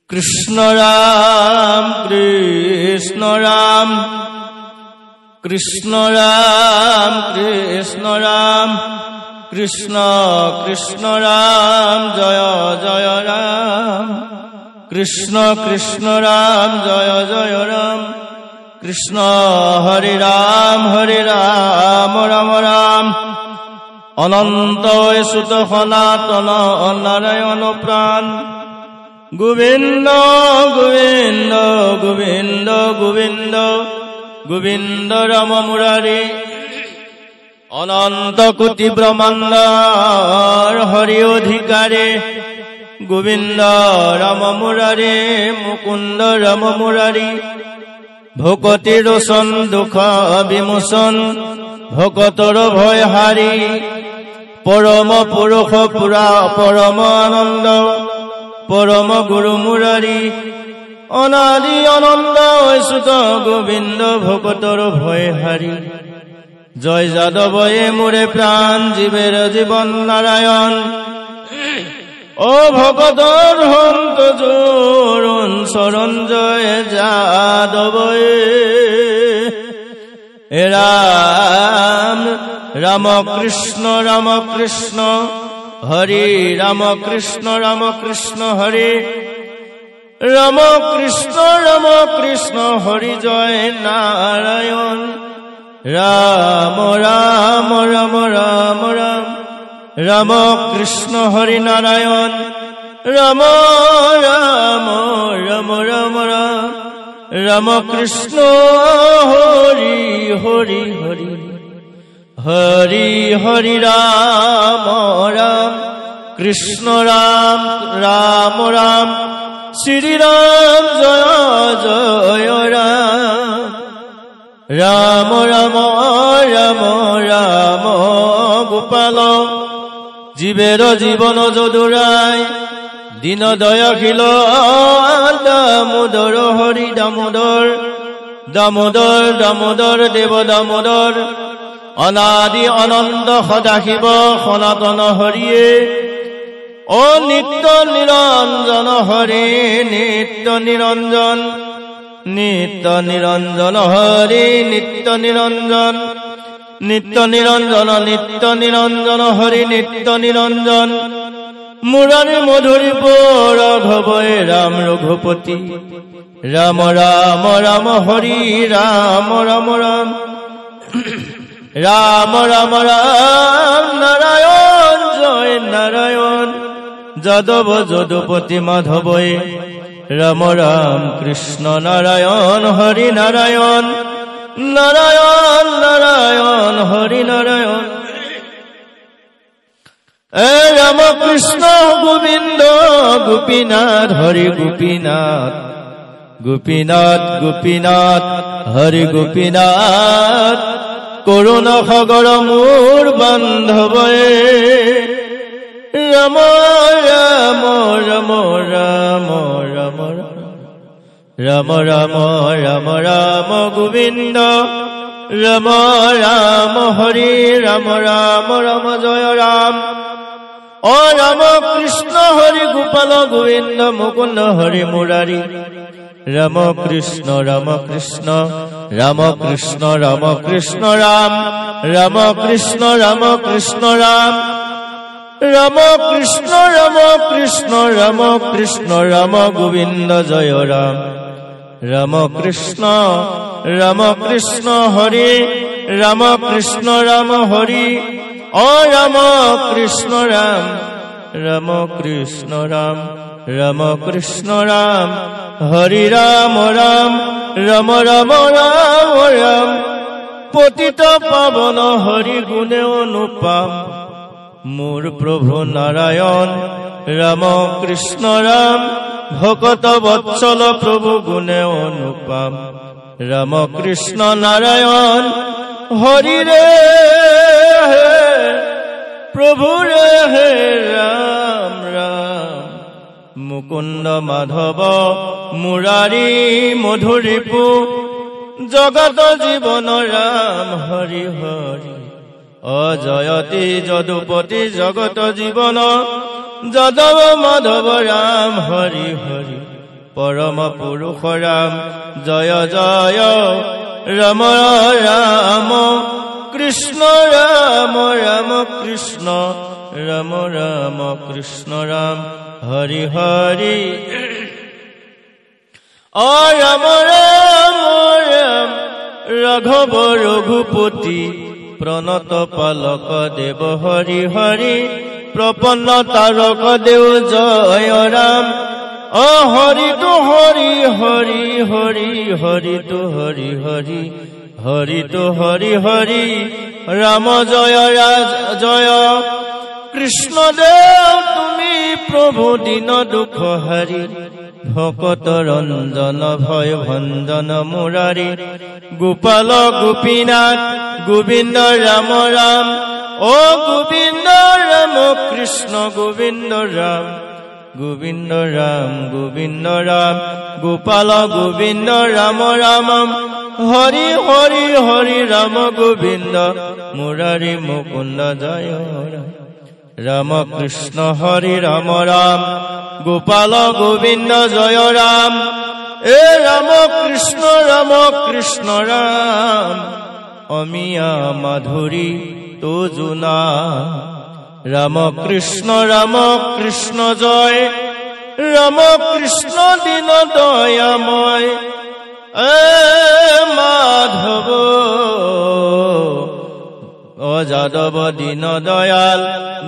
কৃষ্ণ রাম কৃষ্ণ রাম কৃষ্ণ রাম কৃষ্ণ রাম কৃষ্ণ কৃষ্ণ রাম জয় জয় রাম কৃষ্ণ কৃষ্ণ রাম জয় জয় রাম কৃষ্ণ হরে রাম রাম রাম অনন্ত সুত সনাতন নারায়ণ প্রাণ গোবিন্দ গোবিন্দ গোবিন্দ গোবিন্দ গোবিন্দ রাম মুরারি অনন্ত কোটি ব্ৰহ্মাণ্ডৰ হৰি অধিকাৰে গোবিন্দ ৰাম মুৰাৰি মুকুন্দ ৰাম মুৰাৰি ভকতি ৰোচন দুঃখ বিমোচন ভকতৰ ভয় হাৰি পৰম পুৰুষ পুৰা পৰম আনন্দ পৰম গুৰু মুৰাৰী অনাদি অনন্ত অচ্যুত গোবিন্দ ভকতৰ ভয় হাৰি জয় যাদৱয়ে মোৰে প্ৰাণ জীৱেৰ জীৱন নাৰায়ণ ও ভকতৰ হন্ত জোৰণ চৰণ জয় যাদৱয়ে রাম রাম কৃষ্ণ হরে রাম কৃষ্ণ হরে রাম কৃষ্ণ হরি জয় নারায়ণ রাম রাম রাম রাম রাম রাম কৃষ্ণ হরি নারায়ণ রাম রাম রাম রাম রাম রাম কৃষ্ণ হরি হরি হরি হরি হরি রাম রাম কৃষ্ণ রাম রাম রাম শ্রী রাম জয় জয় রাম রাম রাম রাম রাম গোপাল জীবের জীবন যদুরায় দীন দয়াশীল দামোদর হরি দামোদর দামোদর দামোদর দেব দামোদর অনাদি অনন্ত সদাশিৱ সনাতন হৰিয়ে ও নিত্য নিৰঞ্জন হৰি নিত্য নিৰঞ্জন হৰি নিত্য নিৰঞ্জন হৰি নিত্য নিৰঞ্জন মুৰাৰী মধুৰী ৰাঘৱই ৰাম ৰঘুপতি ৰাম ৰাম ৰাম হৰি ৰাম ৰাম ৰাম ৰাম ৰাম ৰাম নাৰায়ণ জয় নাৰায়ণ যাদৱ যদুপতি মাধৱই রাম রাম কৃষ্ণ নারায়ণ হরি নারায়ণ নারায়ণ নারায়ণ হরি নারায়ণ রাম কৃষ্ণ গোবিন্দ গোপীনাথ হরি গোপীনাথ গোপীনাথ গোপীনাথ হরি গোপীনাথ করুণ সাগর মোর বান্ধবয়ে রাম রাম রাম রাম রাম রাম রাম রাম রাম গোবিন্দ রাম রাম হরি রাম রাম রাম জয় রাম ও রাম কৃষ্ণ হরি গোপাল গোবিন্দ মুকুন্দ হরি মুরারি রাম কৃষ্ণ রাম কৃষ্ণ রাম কৃষ্ণ রাম কৃষ্ণ রাম রাম কৃষ্ণ রাম কৃষ্ণ রাম রাম কৃষ্ণ রাম কৃষ্ণ রাম কৃষ্ণ রাম গোবিন্দ জয় রাম রাম কৃষ্ণ হরি রাম কৃষ্ণ রাম হরি ও রাম কৃষ্ণ রাম রাম কৃষ্ণ রাম রাম কৃষ্ণ রাম হরি রাম রাম রাম রাম রাম রাম পতিত পাবন হরি গুণে অনুপম মোর প্রভু নারায়ণ রাম কৃষ্ণ রাম ভকত বৎসল প্রভু গুণে অনুপম রাম কৃষ্ণ নারায়ণ হরি রে প্রভু রে হে রাম রাম মুকুন্দ মাধৱ মুৰাৰী মধুৰিপু জগত জীবন ৰাম হৰি হৰি অজয়তি যদুপতি জগত জীবন যাদৱ মাধৱ ৰাম হৰি হৰি পৰম পুৰুষ ৰাম জয় জয় ৰাম ৰাম কৃষ্ণ ৰাম ৰাম কৃষ্ণ ৰাম ৰাম কৃষ্ণ ৰাম হৰি হৰি ৰাম ৰাম ৰাম ৰাঘৱ ৰঘুপতি প্ৰণত পালক দেৱ হৰি হৰি প্ৰপন্ন তাৰক দেৱ জয় ৰাম হৰি তো হৰি হৰি হৰি হৰি তো হৰি হৰি হৰি তো হৰি হৰি ৰাম জয় ৰাজ জয় কৃষ্ণ দেৱ তুমি প্ৰভু দীন দুখ হাৰি ভকত ৰঞ্জন ভয় ভঞ্জন মুৰাৰী গোপাল গোপীনাথ গোবিন্দ ৰাম ৰাম গোবিন্দ ৰাম কৃষ্ণ গোবিন্দ ৰাম গোবিন্দ ৰাম গোবিন্দ ৰাম গোপাল গোবিন্দ ৰাম ৰাম হৰি হৰি হৰি ৰাম গোবিন্দ মুৰাৰী মুকুন্দ জয় ৰাম কৃষ্ণ হৰি ৰাম ৰাম গোপাল গোবিন্দ জয় ৰাম ৰাম কৃষ্ণ ৰাম অমিয়া মাধুৰী তো জুনা ৰাম কৃষ্ণ জয় ৰাম কৃষ্ণ দীন দয়াময় মাধৱ যাদৱ দীন দয়াল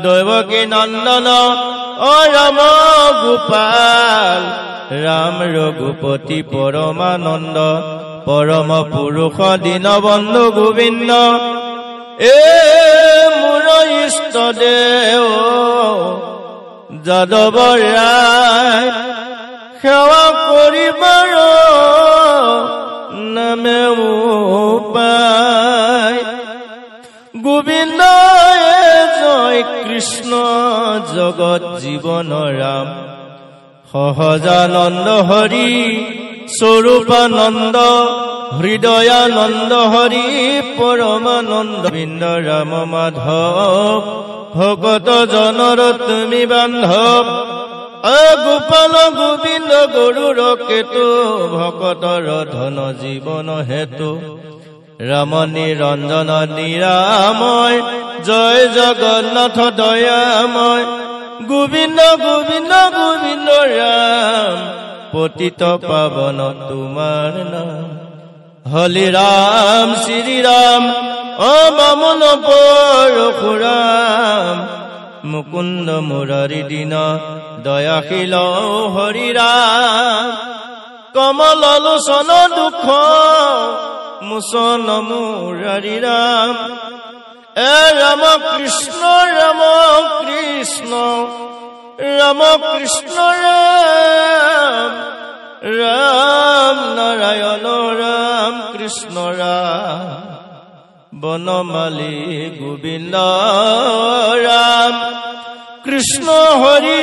দৈৱকী নন্দন ৰাম গোপাল ৰাম ৰঘুপতি পৰমানন্দ পৰম পুৰুষ দীনবন্ধু গোবিন্দ মোৰ ইষ্ট দেৱ যাদৱ ৰায় সেৱা কৰিবাৰ নামে পায় গোবিন্দ জয় কৃষ্ণ জগত জীৱন ৰাম সহজানন্দ হৰি স্বৰূপানন্দ হৃদয়ানন্দ হৰি পৰমানন্দ গোবিন্দ ৰাম মাধৱ ভকত জনৰ তুমি বান্ধৱ গোপাল গোবিন্দ গৰুৰ কেতু ভকতৰ ধন জীৱন হেতু ৰাম নিৰঞ্জন নিৰাময় জয় জগন্নাথ দয়াময় গোবিন্দ গোবিন্দ গোবিন্দ ৰাম পতিত পাৱন তোমাৰ নাম হলি ৰাম শ্ৰী ৰাম বামন পৰশুৰাম মুকুন্দ মুৰাৰী দীন দয়াশীল হৰি ৰাম কমল লোচন দুখ মোচন মুৰাৰী ৰাম ৰাম কৃষ্ণ ৰাম কৃষ্ণ ৰাম কৃষ্ণ ৰাম ৰাম নাৰায়ণ ৰাম কৃষ্ণ ৰাম বনমালী গোবিন্দ ৰাম কৃষ্ণ হৰি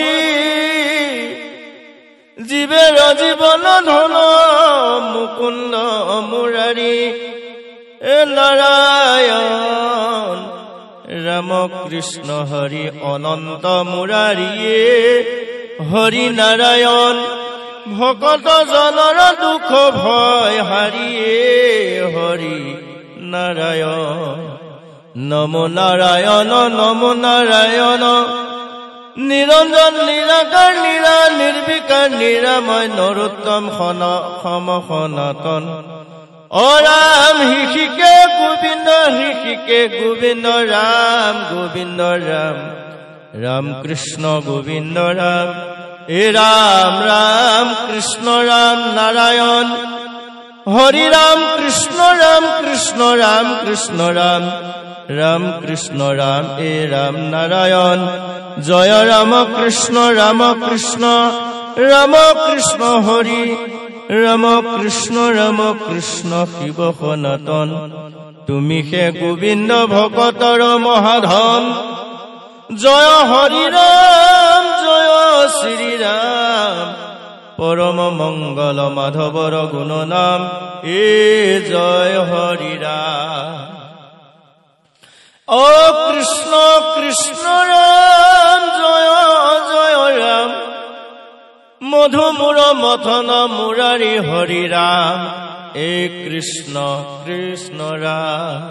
জীৱেৰ জীৱন ধন মুকুন্দ মুৰাৰী নাৰায়ণ ৰাম কৃষ্ণ হৰি অনন্ত মুৰাৰীয়ে হৰি নাৰায়ণ ভকত জনৰ দুখ ভয় হাৰিয়ে হৰি নাৰায়ণ নমো নাৰায়ণ নমো নাৰায়ণ নিৰঞ্জন নিৰাকাৰ নিৰা নিৰ্বিকাৰ নিৰাময় নৰোত্তম সম সনাতন ৰাম হৃষিকে গোবিন্দ ৰাম গোবিন্দ ৰাম ৰাম কৃষ্ণ গোবিন্দ ৰাম ৰাম ৰাম কৃষ্ণ ৰাম নাৰায়ণ হৰি ৰাম কৃষ্ণ ৰাম কৃষ্ণ ৰাম কৃষ্ণ ৰাম ৰাম কৃষ্ণ ৰাম ৰাম নাৰায়ণ জয় ৰাম কৃষ্ণ হৰি ৰাম কৃষ্ণ শিৱ সনাতন তুমি হে গোবিন্দ ভকতৰ মহাধন জয় হৰি ৰাম জয় শ্ৰী ৰাম পৰম মংগল মাধৱৰ গুণ নাম জয় হৰি ৰাম কৃষ্ণ কৃষ্ণ ৰাম জয় জয় ৰাম মধুমূৰ মথন মুৰাৰী হৰি ৰাম এ কৃষ্ণ কৃষ্ণ ৰাম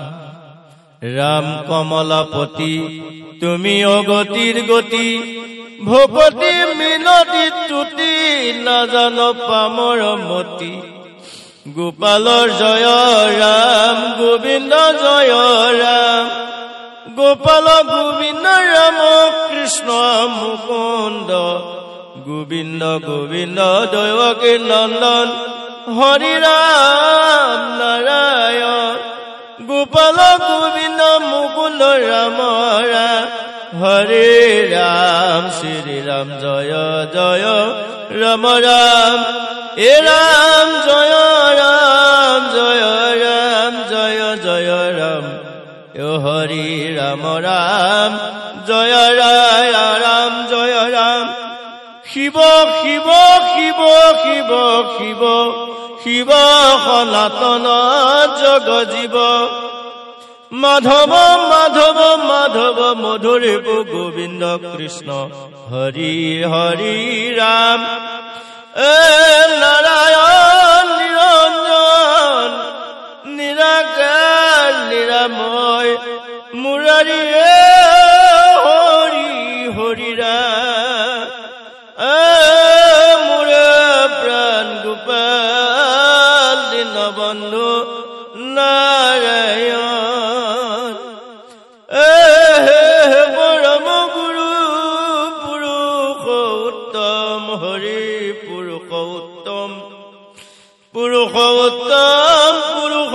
ৰাম কমলাপতি তুমি অগতিৰ গতি ভকতি মিনতি তুতি নাজান পামৰ মতি গোপালৰ জয় ৰাম গোবিন্দ জয় ৰাম গোপাল গোবিন্দ ৰাম কৃষ্ণ মুকুন্দ গোবিন্দ গোবিন্দ দৈৱকী নন্দন হৰি ৰাম নাৰায়ণ গোপাল গোবিন্দ মুকুন্দ ৰাম ৰাম হৰে ৰাম শ্ৰী ৰাম জয় জয় ৰাম ৰাম এ ৰাম জয় ৰাম জয় ৰাম জয় জয় ৰাম এ হৰি ৰাম ৰাম জয় ৰাম জয় ৰাম শিৱ শিৱ শিৱ শিৱ শিৱ শিৱ সনাতন জগ জীৱ মাধৱ মাধৱ মাধৱ মধুৰেৱ গোবিন্দ কৃষ্ণ হৰি হৰি ৰাম এ নাৰায়ণ নিৰঞ্জন নিৰাকাৰ নিৰাময় মুৰাৰী হৰি হৰি ৰাম মুৰে প্ৰাণ গোপাল দীনবন্ধু নাৰায়ণ পৰম গুৰু পুৰুষ উত্তম হৰি পুৰুষ উত্তম পুৰুষ উত্তম পুৰুষ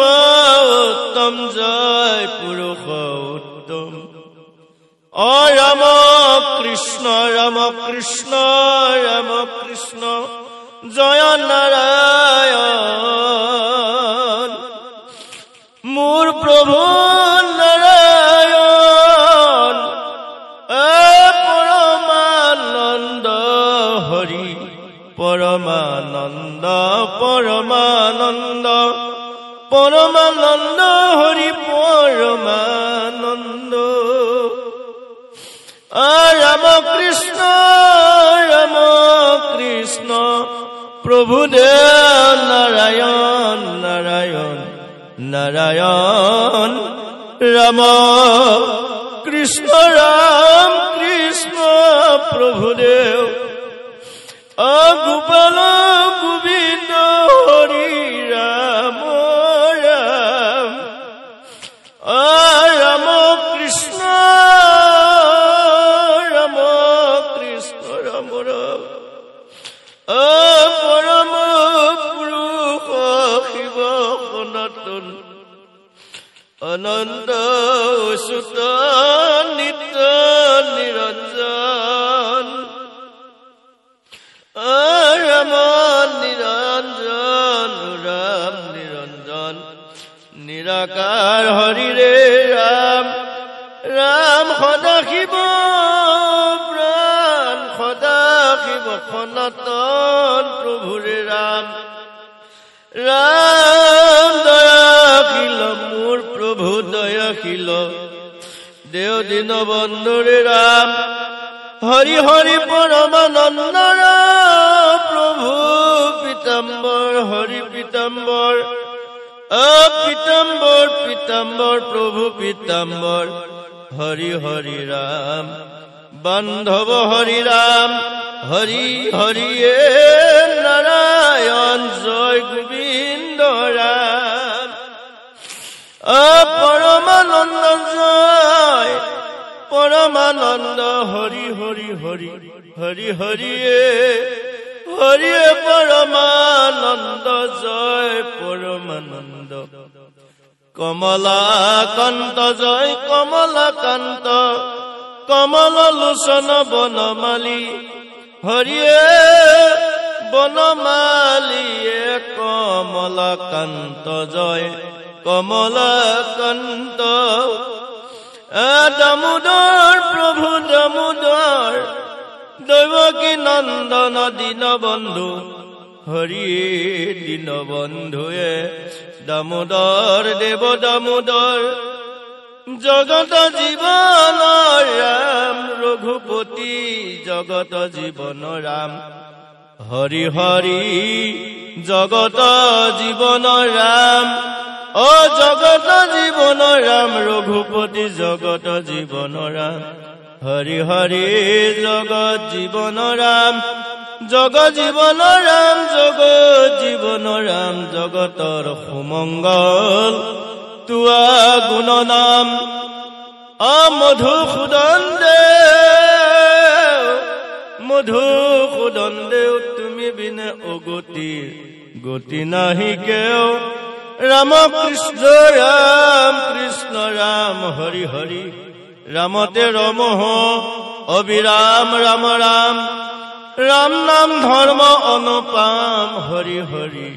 উত্তম জয় পুৰুষ উত্তম অ ৰাম কৃষ্ণ ৰাম কৃষ্ণ ৰাম কৃষ্ণ জয় নাৰায়ণ মোৰ প্ৰভু নাৰায়ণ পৰমানন্দ হৰি পৰমানন্দ পৰমানন্দ পৰমানন্দ হৰি পৰমানন্দ ৰাম কৃষ্ণ প্ৰভু দেৱ নাৰায়ণ নাৰায়ণ নাৰায়ণ ৰাম কৃষ্ণ প্ৰভু দেৱ গোপাল গোবিন্দ হৰি ৰাম ৰাম ৰাম কৃষ্ণ ৰাম কৃষ্ণ ৰাম ৰাম পৰম পুৰুষ শিৱ সনাতন অনন্ত অচ্যুত নিত্য নিৰঞ্জন ৰাম নিৰঞ্জন ৰাম নিৰঞ্জন নিৰাকাৰ হৰিৰে ৰাম ৰাম সদাশিৱ প্ৰাণ সদাশিৱ সনাতন প্ৰভুৰে ৰাম ৰাম দয়াশীল মোৰ প্ৰভু দয়াশীল দেৱ দীন বন্ধুৰে ৰাম হৰি হৰি পৰমানন্দ প্ৰভু পীতাম্বৰ হৰি পীতাম্বৰ পীতাম্বৰ পীতাম্বৰ প্ৰভু পীতাম্বৰ হৰি হৰি ৰাম বান্ধৱ হৰি ৰাম হৰি হৰিয়ে নাৰায়ণ জয় গোবিন্দ ৰাম পৰমানন্দ জয় পৰমানন্দ হৰি হৰি হৰি হৰি হৰিয়ে হৰিয়ে পৰমানন্দ জয় পৰমানন্দ কমলাকান্ত জয় কমলাকান্ত কমল লোচন বনমালী হৰিয়ে বনমালীয়ে কমলাকান্ত জয় কমলাকান্ত দামোদৰ প্ৰভু দামোদৰ দৈৱকী নন্দন দীনবন্ধু হৰিয়ে দীনবন্ধুৱে দামোদৰ দেৱ দামোদৰ জগত জীবন ৰাম ৰঘুপতি জগত জীবন ৰাম হৰি হৰি জগত জীৱন ৰাম অ জগত জীৱন ৰাম ৰঘুপতি জগত জীৱন ৰাম হৰি হৰি জগত জীৱন ৰাম জগত জীৱন ৰাম জগত জীৱন ৰাম জগতৰ সুমংগল তোৱা গুণ নাম মধুসূদন দেৱ তুমি বিনে অগতিৰ গতি নাহি কেও ৰাম কৃষ্ণ ৰাম হৰি হৰি ৰামতে ৰমহ অবিৰাম ৰাম ৰাম ৰাম নাম ধৰ্ম অনুপাম হৰি হৰি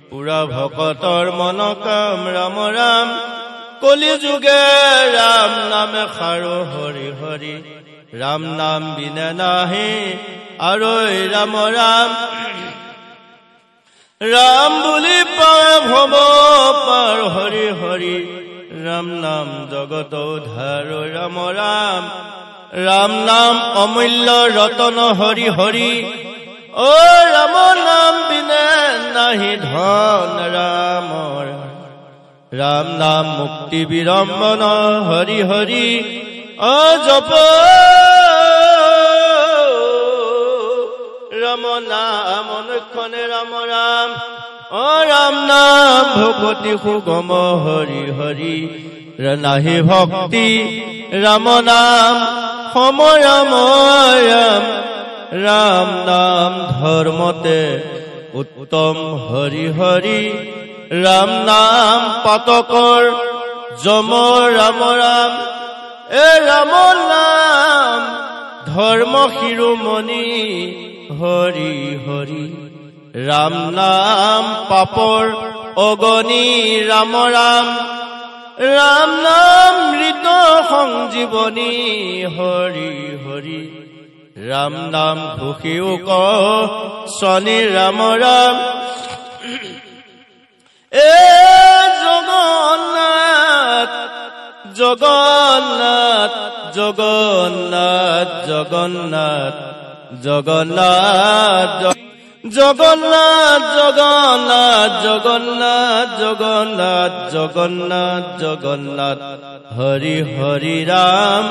পুৰা ভকতৰ মন কাম ৰাম ৰাম কলি যুগে ৰাম নামে খাৰো হৰি হৰি ৰাম নাম বিনে নাহি আৰু ৰাম ৰাম ৰাম বুলি পাৰ ভৱ পাৰ হৰি হৰি ৰাম নাম জগত উদ্ধাৰ ৰাম ৰাম ৰাম নাম অমূল্য ৰতন হৰি হৰি অ ৰাম নাম বিনে নাহি ধন ৰাম ৰাম নাম মুক্তি বিড়ম্বন হৰি হৰি অ জপ ৰাম নাম অনুক্ষণে ৰাম ৰাম অ ৰাম নাম ভকতি সুগম হৰি হৰি নাহি ভক্তি ৰাম নাম সম ৰাম ৰাম ৰাম নাম ধৰ্মতে উত্তম হৰি হৰি ৰাম নাম পাতকৰ যম ৰাম ৰাম ৰাম নাম ধৰ্ম শিৰোমণি হৰি হৰি ৰাম নাম পাপৰ অগণি ৰাম ৰাম ৰাম নাম মৃত সংজীৱনী হৰি হৰি ৰাম নাম ঘোষিও ক শনি ৰাম ৰাম জগন্নাথ জগন্নাথ জগন্নাথ জগন্নাথ জগন্নাথ জগন্নাথ জগন্নাথ জগন্নাথ জগন্নাথ জগন্নাথ জগন্নাথ হৰি হৰি ৰাম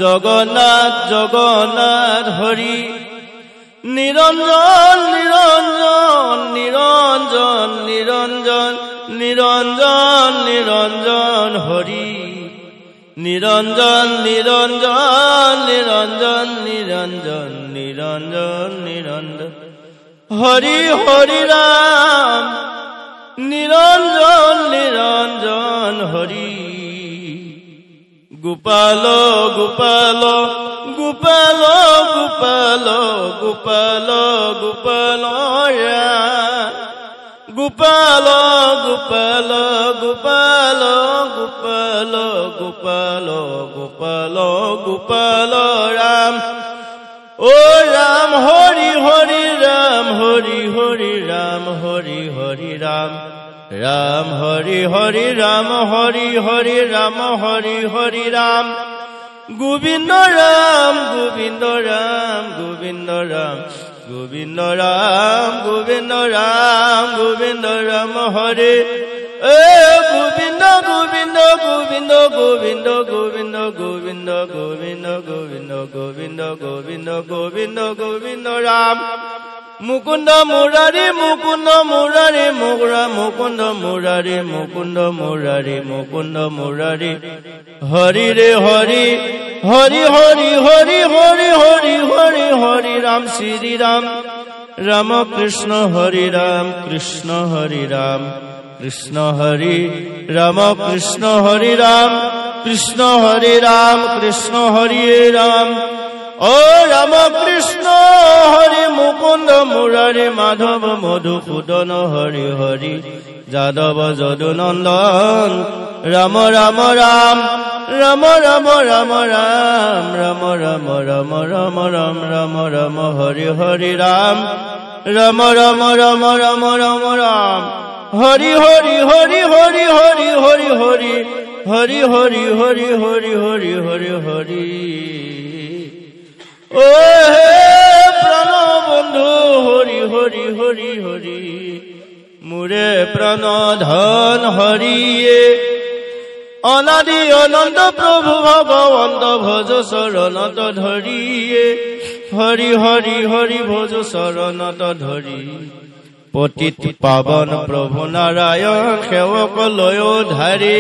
জগন্নাথ জগন্নাথ হৰি নিৰঞ্জন নিৰঞ্জন নিৰঞ্জন নিৰঞ্জন নিৰঞ্জন নিৰঞ্জন হৰি নিৰঞ্জন নিৰঞ্জন নিৰঞ্জন নিৰঞ্জন নিৰঞ্জন নিৰঞ্জন হৰি হৰি ৰাম নিৰঞ্জন নিৰঞ্জন হৰি গোপাল গোপাল গোপাল গোপাল গোপাল গোপাল ৰাম গোপাল গোপাল গোপাল গোপাল গোপাল গোপাল গোপাল ৰাম ও ৰাম হৰি হৰি ৰাম হৰি হৰি ৰাম হৰি হৰি ৰাম ৰাম হৰি হৰি ৰাম হৰি হৰি ৰাম হৰি হৰি ৰাম গোবিন্দ ৰাম গোবিন্দ ৰাম গোবিন্দ ৰাম গোবিন্দ ৰাম গোবিন্দ ৰাম গোবিন্দ ৰাম হৰি গোবিন্দ গোবিন্দ গোবিন্দ গোবিন্দ গোবিন্দ গোবিন্দ গোবিন্দ গোবিন্দ গোবিন্দ গোবিন্দ গোবিন্দ গোবিন্দ ৰাম মুকুন্দ মুৰাৰী মুকুন্দ মুৰাৰী মুকুৰা মুকুন্দ মুৰাৰী মুকুন্দ মুৰাৰী মুকুন্দ মুৰাৰী হৰি ৰে হৰি হৰি হৰি হৰি হৰি হৰি হৰি হৰি ৰাম শ্ৰী ৰাম ৰাম কৃষ্ণ হৰি ৰাম কৃষ্ণ হৰি ৰাম কৃষ্ণ হৰি ৰাম কৃষ্ণ হৰি ৰাম কৃষ্ণ হৰি ৰাম কৃষ্ণ হৰি ৰাম ও রাম কৃষ্ণ হরি মুকুন্দ মুরারি মাধব মধুসূদন হরি হরি যাদব যদুনন্দন রাম রাম রাম রাম রাম রাম রাম রাম রাম রাম রাম রাম রাম রাম হরি হরি রাম রাম রাম রাম রাম রাম রাম হরি হরি হরি হরি হরি হরি হরি হরি হরি হরি হরি হরি হরি হরি ও হে প্রাণ বন্ধু হরি হরি হরি হরি মুরে প্রাণ ধন হরিয়ে অনাদি অনন্ত প্রভু ভগবন্ত ভজ শরণত ধরিয়ে হরি হরি হরি ভজ শরণত ধরি পতিত পাবন প্রভু নারায়ণ সেৱক লয় ধাৰে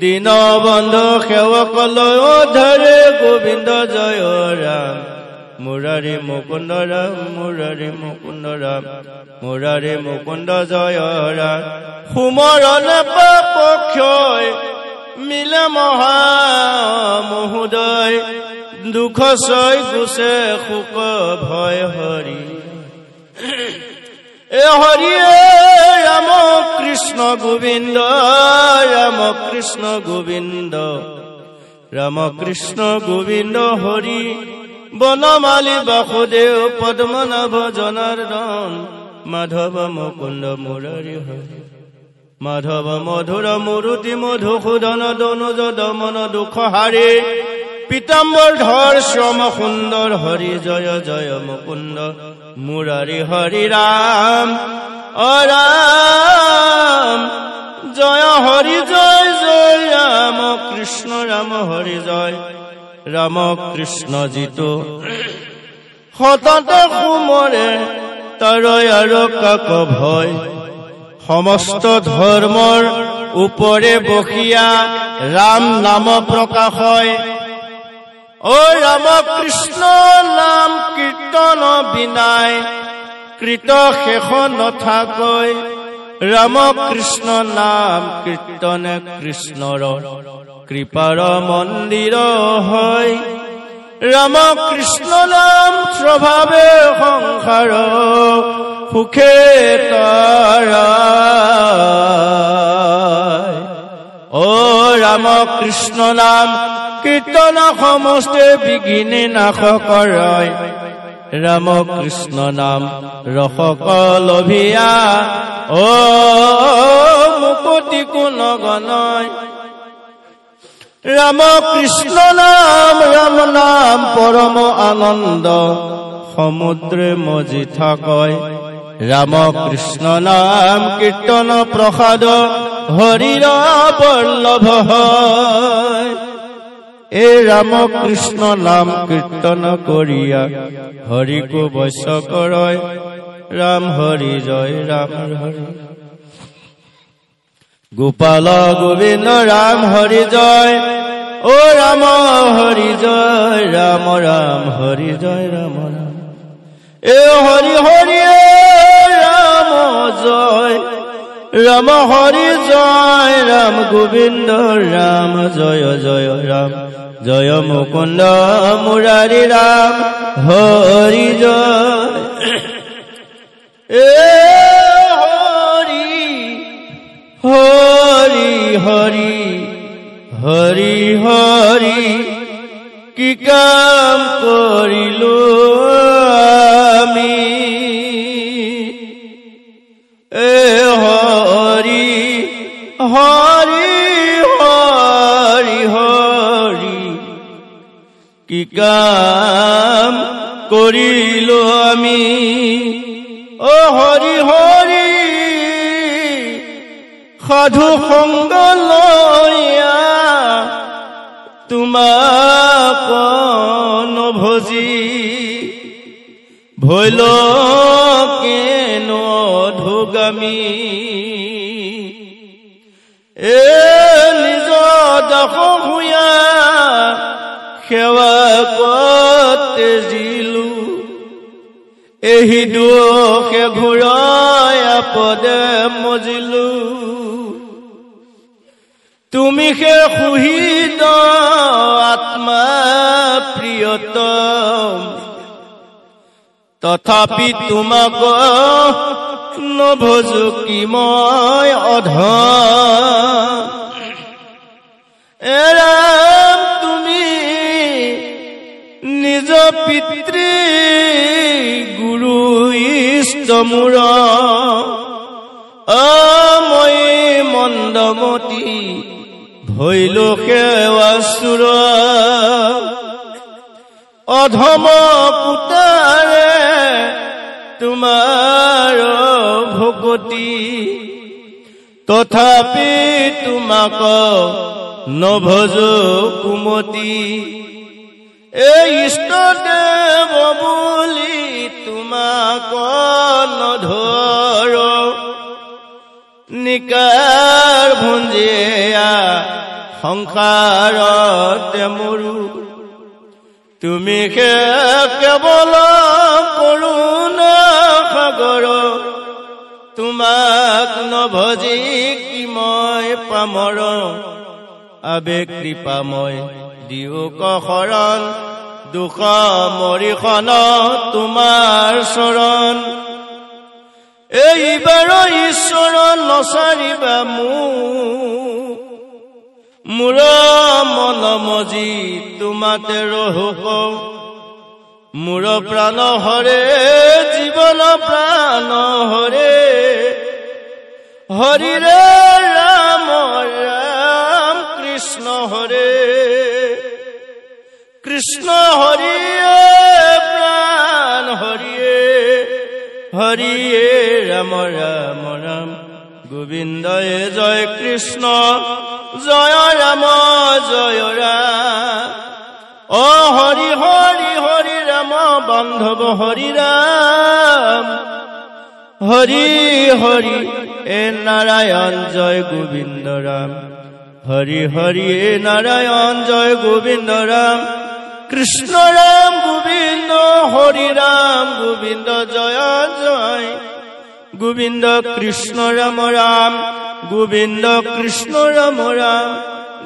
দীন বন্ধু সেৱক লয় ধাৰে গোবিন্দ জয় ৰাম মুৰাৰী মুকুন্দ ৰাম মুৰাৰী মুকুন্দ ৰাম মুৰাৰী মুকুন্দ জয় ৰাম সুমৰণ পাপ ক্ষয় মিলে মহা মহোদয় দুখ ছয় গুছে সুখ ভয় হৰি এ হৰিয়ে ৰাম কৃষ্ণ গোবিন্দ ৰাম কৃষ্ণ গোবিন্দ ৰাম কৃষ্ণ গোবিন্দ হৰি বনমালী বাসুদেৱ পদ্মনাভ জনাৰ্দন মাধৱ মুকুন্দ মুৰাৰী হৰি মাধৱ মধুৰ মুৰুতি মধুসূদন দনুজ দমন দুখ হাৰে পীতাম্বৰ ধৰ শ্যাম সুন্দৰ হৰি জয় জয় মুকুন্দ মুৰাৰী হৰি ৰাম ৰাম জয় হৰি জয় জয় ৰাম কৃষ্ণ ৰাম হৰি জয় ৰাম কৃষ্ণ জিতু সতত সুমৰে তৰয় আৰু কাক ভয় সমস্ত ধৰ্মৰ ওপৰে বসিয়া ৰাম নাম প্ৰকাশ হয় ও ৰাম কৃষ্ণ নাম কীৰ্তন বিনাই কৃত শেষ নথাকৈ ৰাম কৃষ্ণ নাম কীৰ্তনে কৃষ্ণৰ কৃপাৰ মন্দিৰ হয় ৰাম কৃষ্ণ নাম স্বভাৱে সংসাৰ সুখে তৰাই ও ৰাম কৃষ্ণ নাম কীৰ্তন সমস্তে বিঘিনি নাশ কৰে ৰাম কৃষ্ণ নাম ৰসক লভিয়া ও মুকুতি কোন গণয় ৰাম কৃষ্ণ নাম ৰাম নাম পৰম আনন্দ সমুদ্ৰে মজি থাকয় ৰাম কৃষ্ণ নাম কীৰ্তন প্ৰসাদ হৰিৰ বল্লভ হয় এই ৰাম কৃষ্ণ নাম কীৰ্তন কৰিয়া হৰিকো বৈশ্য কৰয় ৰাম হৰি জয় ৰাম হৰি গোপাল গোবিন্দ ৰাম হৰি জয় ও ৰাম হৰি জয় ৰাম ৰাম হৰি জয় ৰাম ৰাম এ হৰি হৰি ৰাম জয় ৰাম হৰি জয় ৰাম গোবিন্দ ৰাম জয় জয় ৰাম জয় মুকুন্দ মুৰাৰী ৰাম হৰি জয় এ হৰি হৰি হৰি হৰি হৰি কি কাম কৰিলো আমি এ হৰি হৰি হৰি হৰি কি কাম কৰিলো আমি ও হৰি হৰি সাধু সংগ লয়া তোমাক নভজি ভৈল কেন অধুগামী এ নিজ দাস ভূঞা সেৱা কতে জিলো এহি দোষে ঘূৰাই আপদে মজিলো তুমি সে সুহিত আত্মা প্ৰিয়তম তথাপি তোমাক নভজো কি মই অধম এৰাম তুমি নিজ পিতৃ গুৰু ইষ্ট মূৰ মই মন্দমতি ভৈলো সেৱাসুৰ অধম পুতাৰে তোমাৰ ভকতি তথাপি তোমাক নভজো কুমতি এই ইষ্টদেৱ বুলি তোমাক নধৰ নিকাৰ ভুঞ্জিয়া সংসাৰতে মৰু তুমি কেৱল কৰুণা সাগৰ তোমাক নভজি কি মই পামৰ আবেগ কৃপাময় দিওক শৰণ দুখ মৰিখন তোমাৰ চৰণ এইবাৰ ঈশ্বৰ নচাৰিবা মোৰ মন মজি তোমাতে ৰহুক মোৰ প্ৰাণ হৰে জীৱন প্ৰাণ হৰে হৰিৰে ৰাম ৰাম কৃষ্ণ হৰে কৃষ্ণ হৰিয়ে প্ৰাণ হৰিয়ে হৰিয়ে ৰাম ৰাম ৰাম গোবিন্দয়ে জয় কৃষ্ণ জয় ৰাম জয় ৰাম অ হৰি হৰি হৰি ৰাম বান্ধৱ হৰি ৰাম হৰি হৰি এ নাৰায়ণ জয় গোবিন্দ ৰাম হৰি হৰি এ নাৰায়ণ জয় গোবিন্দ রাম কৃষ্ণ রাম গোবিন্দ হরি রাম গোবিন্দ জয় জয় গোবিন্দ কৃষ্ণ রাম রাম গোবিন্দ কৃষ্ণ রাম রাম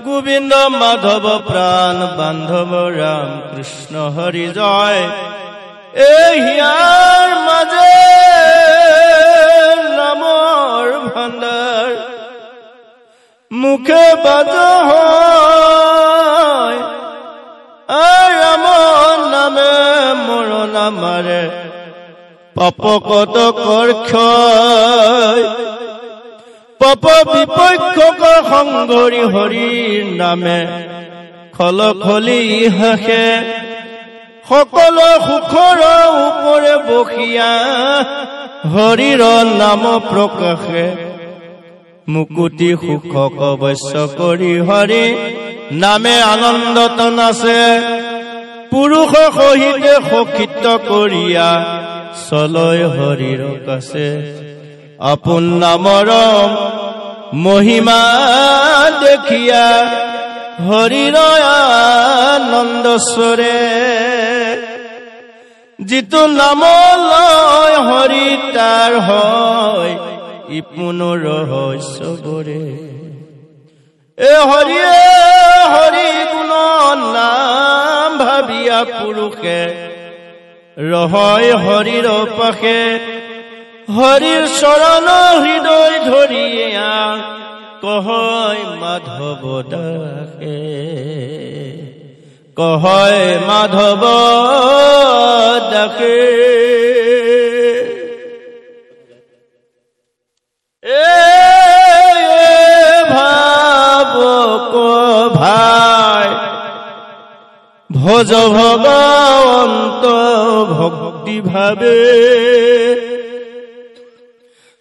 গোবিন্দ মাধব প্রাণ বান্ধব রাম কৃষ্ণ হরি জয় হিয়ার মাঝে নামৰ ভাণ্ডাৰ মুখে বাজ হয় ৰাম নামে মোৰ নামাৰে পাপ কত ক্ষয় পাপ বিপক্ষক সংগৰি হৰিৰ নামে খলখলি হাসে সকলো সুখৰ ওপৰে বসিয়া হৰিৰ নাম প্ৰকাশে মুকুতি সুখক অৱশ্য কৰি হৰি নামে আনন্দত নাচে পুৰুষ সহিতে সখিত কৰিয়া চলয় হৰিৰ কাছে আপোন নামৰ মহিমা দেখিয়া হৰিৰ আনন্দ স্বৰে যিটো নাম লয় হৰি তাৰ হয় ইপুনৰ ৰহস্য বৰে হৰিয়ে হৰি গুণ নাম ভাবিয়া পুৰুষে ৰহয় হৰিৰ পাশে হৰিৰ চৰণ হৃদয় ধৰিয়া কহয় মাধৱ দাসে কহয় মাধৱ দাসে ভাই ভজ ভগৱন্ত ভক্তি ভাবে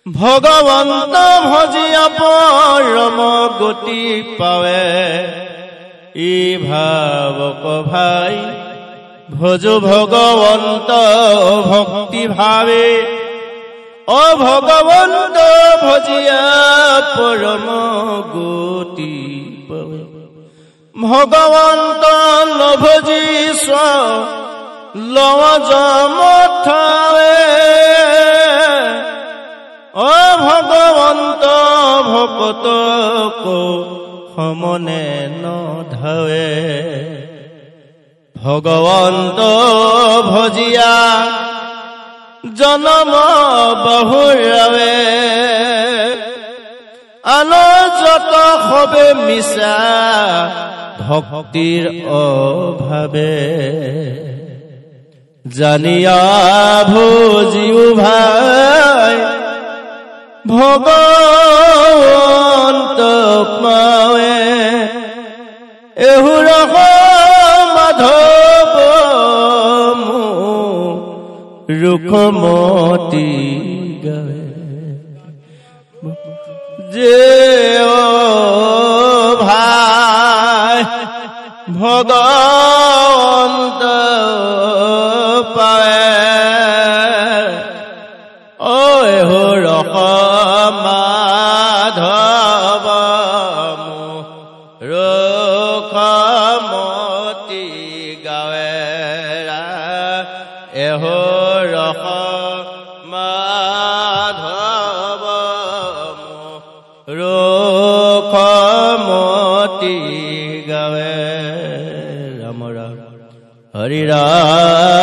ভগৱন্ত ভজিয়া পৰম গতি পাৱে ই ভাবক ভাই ভজ ভগৱন্ত ভক্তি ভাবে অ ভগৱন্ত ভজিয়া পৰম গতি পাৱে ভগৱন্ত নভজি লৱ জমথাৱে অ ভগৱন্ত ভকতক সমনে নধাৱে ভগৱন্ত ভজিয়া জনম বহুৰাৱে আন যত হবে মিছা ভক্তিৰ অভাৱে জানিয়া ভজিও ভাই ভগৱন্ত পাৱে এহুৰ মাধৱ ৰুখমতি গাৱে যে ভাই ভগৱন্ত পায় ঐ ৰস মাধৱ ৰুখমতি গাৱে এহো ৰস মাধৱ ৰুখমতি গাৱে ৰাম ৰাম হৰি ৰাম